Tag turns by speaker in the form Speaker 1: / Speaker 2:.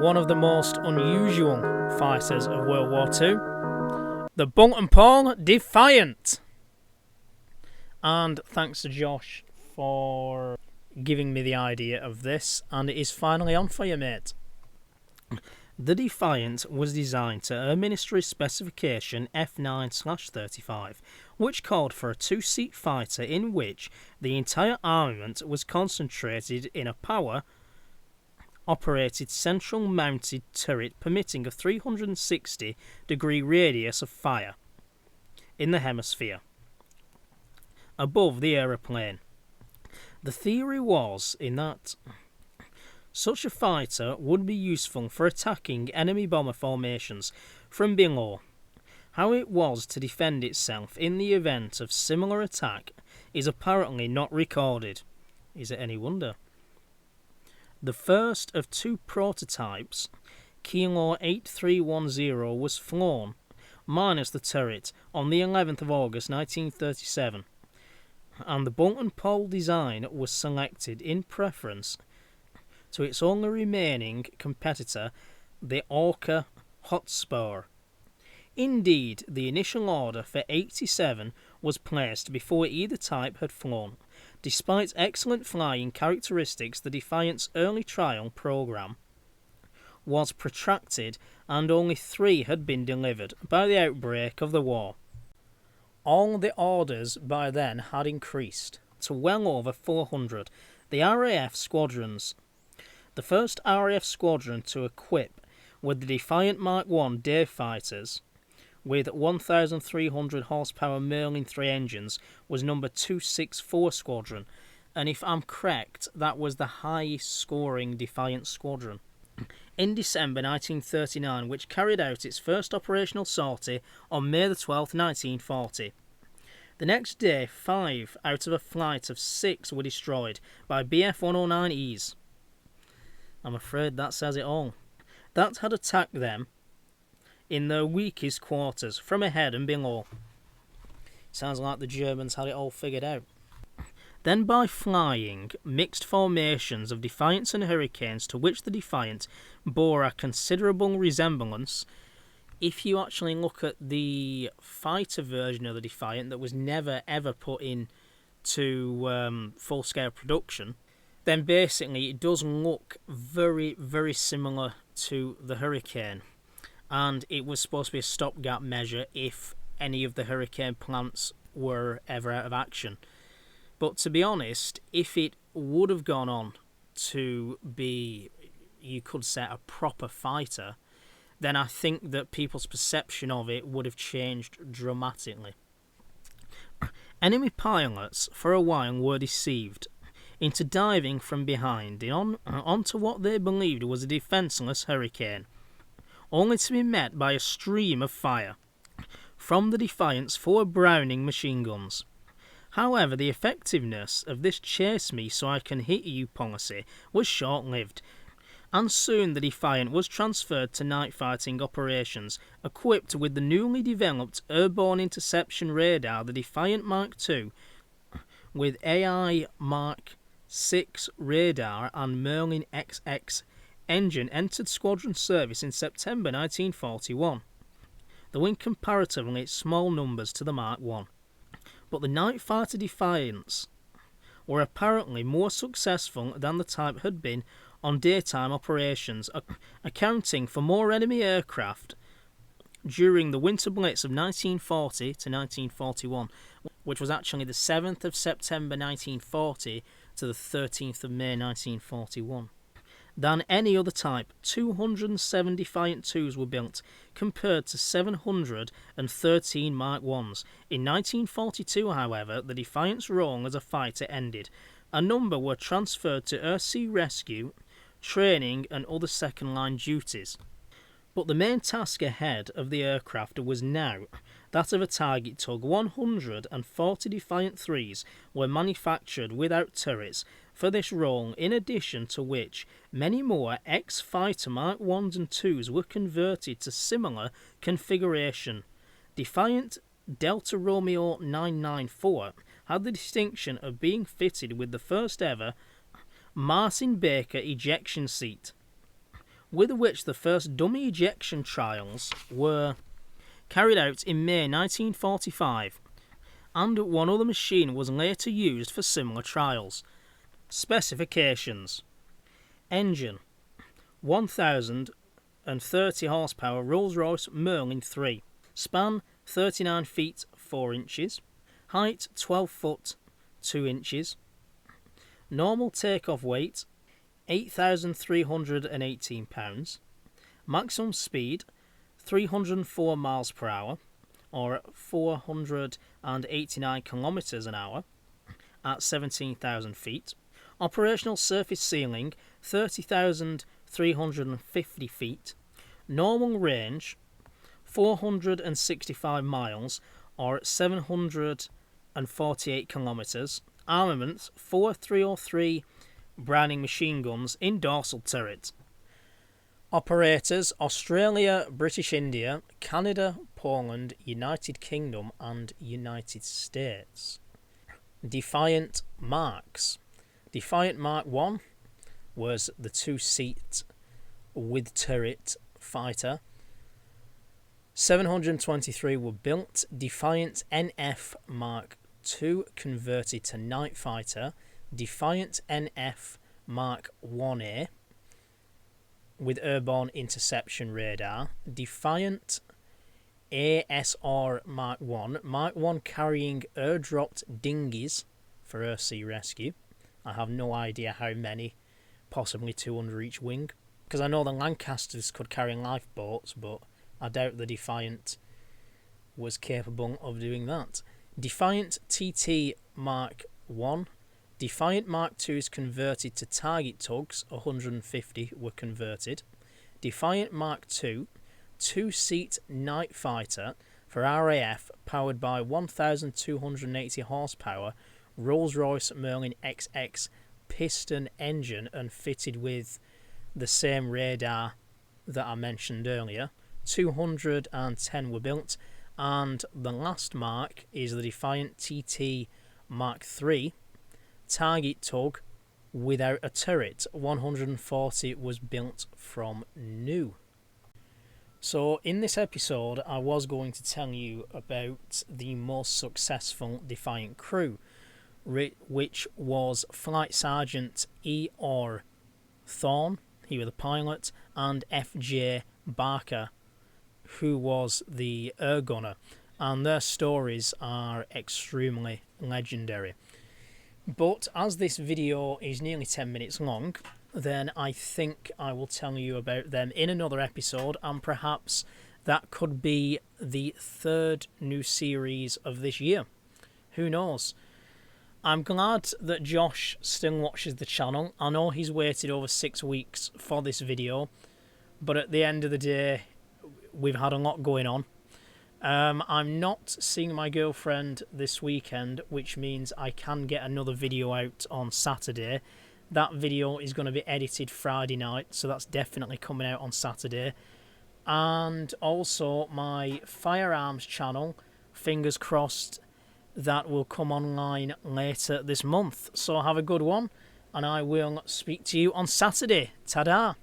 Speaker 1: one of the most unusual fighters of World War II, the Boulton Defiant. And thanks to Josh for giving me the idea of this, and it is finally on for you, mate. The Defiant was designed to Air Ministry specification F9/35, which called for a two-seat fighter in which the entire armament was concentrated in a power-operated central mounted turret permitting a 360-degree radius of fire in the hemisphere above the aeroplane. The theory was in that such a fighter would be useful for attacking enemy bomber formations from below. How it was to defend itself in the event of similar attack is apparently not recorded. Is it any wonder? The first of two prototypes, Kilo 8310, was flown, minus the turret, on the 11th of August 1937, and the Boulton pole design was selected in preference to its only remaining competitor, the Orca Hotspur. Indeed, the initial order for 87 was placed before either type had flown. Despite excellent flying characteristics, the Defiant's early trial program was protracted and only 3 had been delivered by the outbreak of the war. All the orders by then had increased to well over 400. The RAF squadrons. The first RAF squadron to equip with the Defiant Mark I day fighters with 1,300 horsepower Merlin 3 engines was number 264 Squadron, and if I'm correct, that was the highest scoring Defiant squadron. In December 1939, which carried out its first operational sortie on May the 12th, 1940. The next day, 5 out of a flight of 6 were destroyed by Bf-109Es. I'm afraid that says it all. That had attacked them in their weakest quarters, from ahead and below. Sounds like the Germans had it all figured out. Then by flying mixed formations of Defiants and Hurricanes, to which the Defiant bore a considerable resemblance. If you actually look at the fighter version of the Defiant that was never ever put into full-scale production, then basically it does look very, very similar to the Hurricane. And it was supposed to be a stopgap measure if any of the Hurricane plants were ever out of action. But to be honest, if it would have gone on to be, you could say, a proper fighter, then I think that people's perception of it would have changed dramatically. Enemy pilots for a while were deceived into diving from behind onto what they believed was a defenceless Hurricane, only to be met by a stream of fire from the Defiant's 4 Browning machine guns. However, the effectiveness of this chase me so I can hit you policy was short-lived, and soon the Defiant was transferred to night fighting operations, equipped with the newly developed airborne interception radar, the Defiant Mark II, with AI Mark VI radar and Merlin XX engine, entered squadron service in September 1941, though in comparatively small numbers to the Mark I. But the night fighter Defiants were apparently more successful than the type had been on daytime operations, accounting for more enemy aircraft during the winter blitz of 1940 to 1941, which was actually the 7th of September 1940 to the 13th of May 1941. Than any other type. 207 Defiant 2s were built, compared to 713 Mark 1s. In 1942, however, the Defiant's role as a fighter ended. A number were transferred to air-sea rescue, training and other second-line duties. But the main task ahead of the aircraft was now that of a target tug. 140 Defiant 3s were manufactured without turrets for this role, in addition to which many more ex-fighter Mark 1s and 2s were converted to similar configuration. Defiant Delta Romeo 994 had the distinction of being fitted with the first ever Martin Baker ejection seat, with which the first dummy ejection trials were carried out in May 1945, and one other machine was later used for similar trials. Specifications: engine 1030 horsepower Rolls-Royce Merlin 3, span 39 feet 4 inches, height 12 foot 2 inches, normal takeoff weight 8,318 pounds, maximum speed 304 miles per hour or 489 kilometers an hour at 17,000 feet, operational surface ceiling 30,350 feet, normal range 465 miles or 748 kilometers, armament 4 303 Browning machine guns in dorsal turret. Operators: Australia, British India, Canada, Poland, United Kingdom and United States. Defiant marks. Defiant Mark 1 was the 2-seat with turret fighter. 723 were built. Defiant NF Mark 2 converted to night fighter. Defiant NF Mark 1A with airborne interception radar. Defiant ASR Mark 1. Mark 1 carrying airdropped dinghies for Earth Sea Rescue. I have no idea how many, possibly 2 under each wing, because I know the Lancasters could carry lifeboats, but I doubt the Defiant was capable of doing that. Defiant TT Mark 1. Defiant Mark 2 is converted to target tugs, 150 were converted. Defiant Mark 2, 2-seat night fighter for RAF, powered by 1,280 horsepower Rolls-Royce Merlin XX piston engine and fitted with the same radar that I mentioned earlier. 210 were built, and the last mark is the Defiant TT Mark 3 target tug without a turret. 140 was built from new. So in this episode I was going to tell you about the most successful Defiant crew, which was Flight Sergeant E.R. Thorne, he was the pilot, and F.J. Barker, who was the air gunner, and their stories are extremely legendary. But as this video is nearly 10 minutes long, then I think I will tell you about them in another episode, and perhaps that could be the 3rd new series of this year. Who knows? I'm glad that Josh still watches the channel. I know he's waited over 6 weeks for this video, but at the end of the day, we've had a lot going on. I'm not seeing my girlfriend this weekend, which means I can get another video out on Saturday. That video is going to be edited Friday night, so that's definitely coming out on Saturday. And also my firearms channel, fingers crossed, that will come online later this month. So have a good one, and I will speak to you on Saturday. Ta-da!